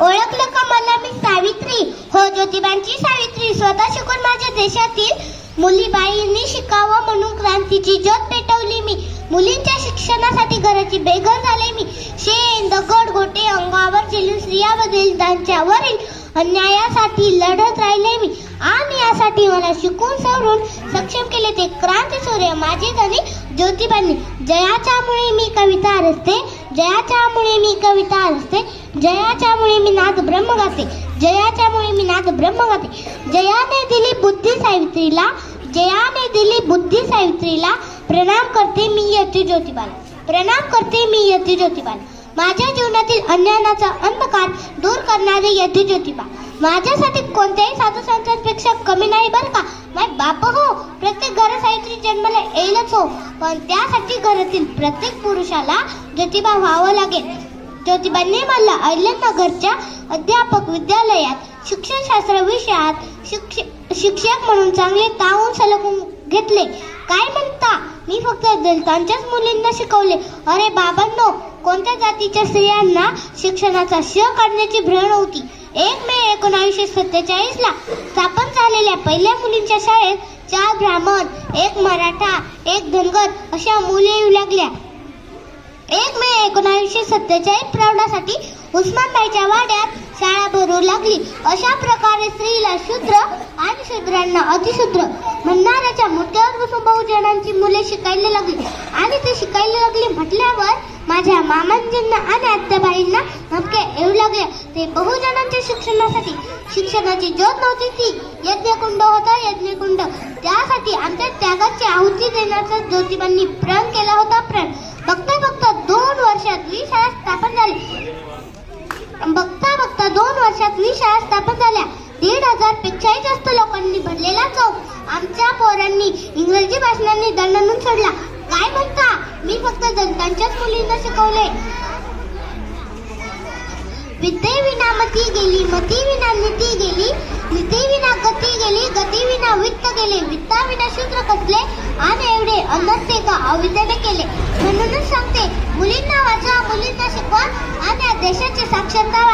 ओळखलं का मला मी सावित्री? हो, ज्योतिबांची सावित्री. स्वतः शिकून माझ्या देशातील मुलीबाईंनी शिकावं म्हणून क्रांतीची ज्योत पेटवली मी. मुलींच्या शिक्षणासाठी घराची बेघर झाले मी. शेण, दगड, गोटे अंगावर झेलून स्त्रियांवरील त्यांच्यावरील अन्यायासाठी लढत राहिले मी. आणि यासाठी मला शिकून सवरून सक्षम केले ते क्रांती सूर्य माझे धनी ज्योतिबांनी. जयाच्यामुळे मी कविता रचते, जयाच्यामुळे मी कविता रचते, जयाच्यामुळे मी नाद ब्रह्म गाते, जयाच्यामुळे मी नाद ब्रह्म गाते. जयाने दिली बुद्धी सावित्रीला, जयाने दिली बुद्धी सावित्रीला. प्रणाम करते मी यती ज्योतिबाला, प्रणाम करते मी यती ज्योतिबाला. माझ्या जीवनातील अज्ञानाचा अंधकार दूर करणारे यती ज्योतिबा. माझ्यासाठी कोणत्याही साधू संतांपेक्षा कमी नाही बरं का. माय बाप हो, प्रत्येक घरात सावित्री जन्माला येईलच हो, पण त्यासाठी घरातील प्रत्येक पुरुषाला ज्योतिबा व्हावं लागेल. ज्योतिबांनी मला अहिल्यानगरच्या अध्यापक विद्यालयात शिक्षणशास्त्र विषयात शिक्षक म्हणून चांगले तावून सलगून घेतले. काय म्हणता, मी फक्त दलितांच्याच मुलींना शिकवले. अरे बाबांनो, कोणत्या जातीच्या स्त्रियांना शिक्षणाचा श काढण्याची भ्रम होती. 1 मे 1947 ला स्थापन झालेल्या पहिल्या मुलींच्या शाळेत 4 ब्राह्मण, 1 मराठा, 1 धनगर अशा मुली येऊ लागल्या. 1 मे 1947 प्रौढासाठी उस्मानबाईच्या वाड्यात शाळा भरू लागली. अशा प्रकारे स्त्रीला शूद्र आणि शूद्रांना अतिशूद्र म्हणणाऱ्याच्या मुद्द्यावर बसून बहुजनांची मुले शिकायला लागली. आणि ते शिकायला लागली म्हटल्यावर माझ्या मामांजींना आणि आत्याबाईंना धमके येऊ लागले. ते बहुजनांच्या शिक्षणासाठी शिक्षणाची ज्योत नव्हती, ती यज्ञकुंड होता, यज्ञकुंड. त्यासाठी आमच्या त्यागाची आहुती देण्याचा ज्योतिबांनी प्रण केला होता. प्रण बघता बघता 2 वर्षात 20 शाळा स्थापन झाल्या. बघता बघता 2 वर्षात 20 शाळा स्थापन झाल्या. 1,500 पेक्षाही जास्त लोकांनी भरलेला चौक आमच्या पोरांनी इंग्रजी भाषणांनी दणदणून सोडला. काय म्हणता, मी फक्त दलितांच्याच मुलींना शिकवले. विद्येविना मती गेली, मतीविना नीती गेली, नीतीविना गती गेली, गतीविना वित्त गेले, वित्ताविना शूद्र कसले, आणि एवढे अनर्थे का अविद्येने केले. म्हणूनच सांगते, मुलींना वाचवा, मुलींना शिकवा आणि या देशाची साक्षरता